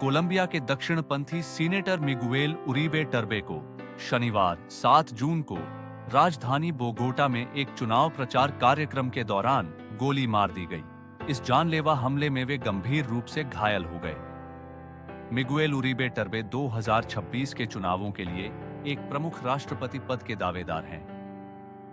Colombia के दक्षिणपंथी senator Miguel उरीबे टर्बे को शनिवार 7 जून को राजधानी बोगोटा में एक चुनाव प्रचार कार्यक्रम के दौरान गोली मार दी गई। इस जानलेवा हमले में वे गंभीर रूप से घायल हो गए। मिगुएल उरीबे टर्बे 2026 के चुनावों के लिए एक प्रमुख राष्ट्रपति पद के दावेदार हैं।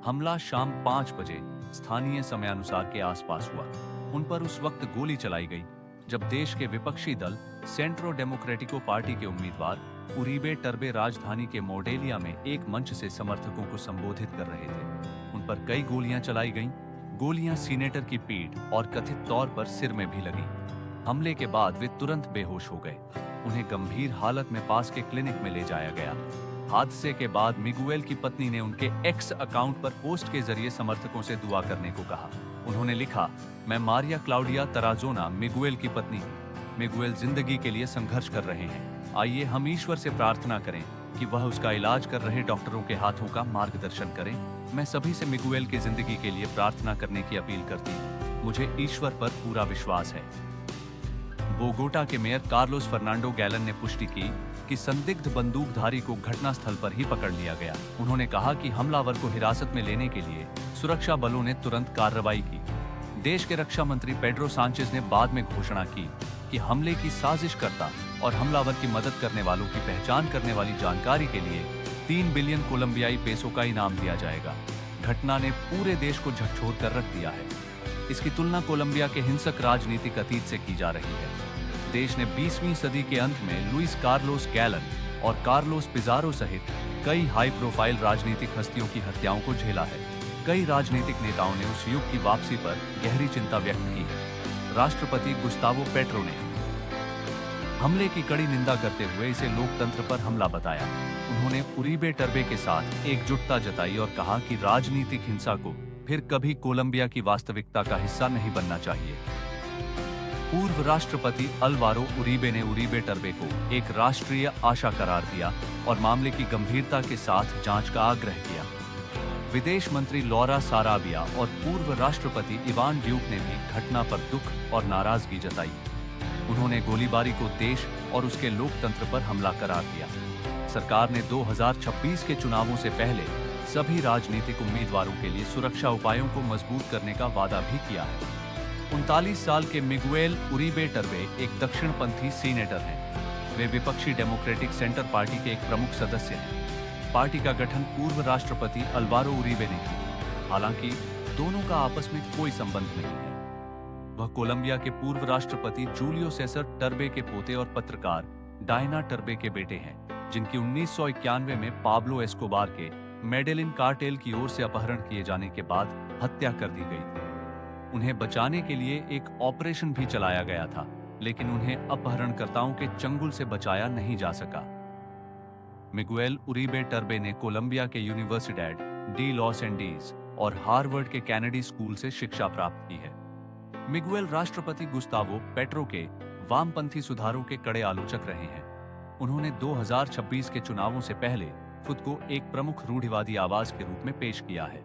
हमला शाम 5 बजे स्थानीय समयानुसार के आसपास हुआ। उन पर उस वक्त गोली चलाई गई जब देश के विपक्षी दल सेंट्रो डेमोक्रेटिको पार्टी के उम्मीदवार उरीबे टर्बे राजधानी के मोडेलिया में एक मंच से समर्थकों को संबोधित कर रहे थे। उन पर कई गोलियां चलाई गईं। गोलियां सीनेटर की पीठ और कथित तौर पर सिर में भी लगी। हमले के बाद वे तुरंत बेहोश हो गए। उन्हें गंभीर हालत में पास के क्लिनिक में ले जाया गया। हादसे के बाद मिगुएल की पत्नी ने उनके एक्स अकाउंट पर पोस्ट के जरिए समर्थकों से दुआ करने को कहा। उन्होंने लिखा, मैं मारिया क्लाउडिया तराजोना मिगुएल की पत्नी हूं। मिगुएल जिंदगी के लिए संघर्ष कर रहे हैं। आइए हम ईश्वर से प्रार्थना करें कि वह उसका इलाज कर रहे डॉक्टरों के हाथों का मार्गदर्शन करें। मैं सभी से मिगुएल की जिंदगी के लिए प्रार्थना करने की अपील करती हूँ। मुझे ईश्वर पर पूरा विश्वास है। बोगोटा के मेयर कार्लोस फर्नांडो गैलन ने पुष्टि की कि संदिग्ध बंदूकधारी को घटनास्थल पर ही पकड़ लिया गया। उन्होंने कहा कि हमलावर को हिरासत में लेने के लिए सुरक्षा बलों ने तुरंत कार्रवाई की। देश के रक्षा मंत्री पेड्रो सांचेज ने बाद में घोषणा की कि हमले की साजिशकर्ता और हमलावर की मदद करने वालों की पहचान करने वाली जानकारी के लिए 3 बिलियन कोलंबियाई पेसो का इनाम दिया जाएगा। घटना ने पूरे देश को झकझोर कर रख दिया है। इसकी तुलना कोलंबिया के हिंसक राजनीतिक अतीत से की जा रही है। देश ने 20वीं सदी के अंत में लुइस कार्लोस गैलन और कार्लोस पिजारो सहित कई हाई प्रोफाइल राजनीतिक हस्तियों की हत्याओं को झेला है। कई राजनीतिक नेताओं ने उस युग की वापसी पर गहरी चिंता व्यक्त की है। राष्ट्रपति गुस्तावो पेट्रो ने हमले की कड़ी निंदा करते हुए इसे लोकतंत्र पर हमला बताया। उन्होंने उरीबे टर्बे के साथ एकजुटता जताई और कहा कि राजनीतिक हिंसा को फिर कभी कोलंबिया की वास्तविकता का हिस्सा नहीं बनना चाहिए। पूर्व राष्ट्रपति अल्वारो उरीबे ने उरीबे टर्बे को एक राष्ट्रीय आशा करार दिया और मामले की गंभीरता के साथ जांच का आग्रह किया। विदेश मंत्री लौरा साराबिया और पूर्व राष्ट्रपति इवान ड्यूक ने भी घटना पर दुख और नाराजगी जताई। उन्होंने गोलीबारी को देश और उसके लोकतंत्र पर हमला करार दिया। सरकार ने 2026 के चुनावों से पहले सभी राजनीतिक उम्मीदवारों के लिए सुरक्षा उपायों को मजबूत करने का वादा भी किया है। 39 साल के मिगुएल उरीबे टर्बे एक दक्षिणपंथी सीनेटर हैं। वे विपक्षी डेमोक्रेटिक सेंटर पार्टी के एक प्रमुख सदस्य हैं। पार्टी का गठन पूर्व राष्ट्रपति अल्वारो उरीबे ने किया। हालांकि दोनों का आपस में कोई संबंध नहीं है। वह कोलंबिया के पूर्व राष्ट्रपति जूलियो सेसर टर्बे के पोते और पत्रकार डायना टर्बे के बेटे हैं, जिनकी 1991 में पाब्लो एस्कोबार के मेडेलिन कार्टेल की ओर से अपहरण किए जाने के बाद हत्या कर दी गई थी। उन्हें बचाने के लिए एक ऑपरेशन भी चलाया गया था, लेकिन उन्हें अपहरणकर्ताओं के चंगुल से बचाया नहीं जा सका। मिगुएल उरीबे टर्बे ने कोलंबिया के यूनिवर्सिडैड डी लॉस एंडीज और हार्वर्ड के कैनेडी स्कूल से शिक्षा प्राप्त की है। मिगुएल राष्ट्रपति गुस्तावो पेट्रो के वामपंथी सुधारों के कड़े आलोचक रहे हैं। उन्होंने 2026 के चुनावों से पहले खुद को एक प्रमुख रूढ़िवादी आवाज के रूप में पेश किया है।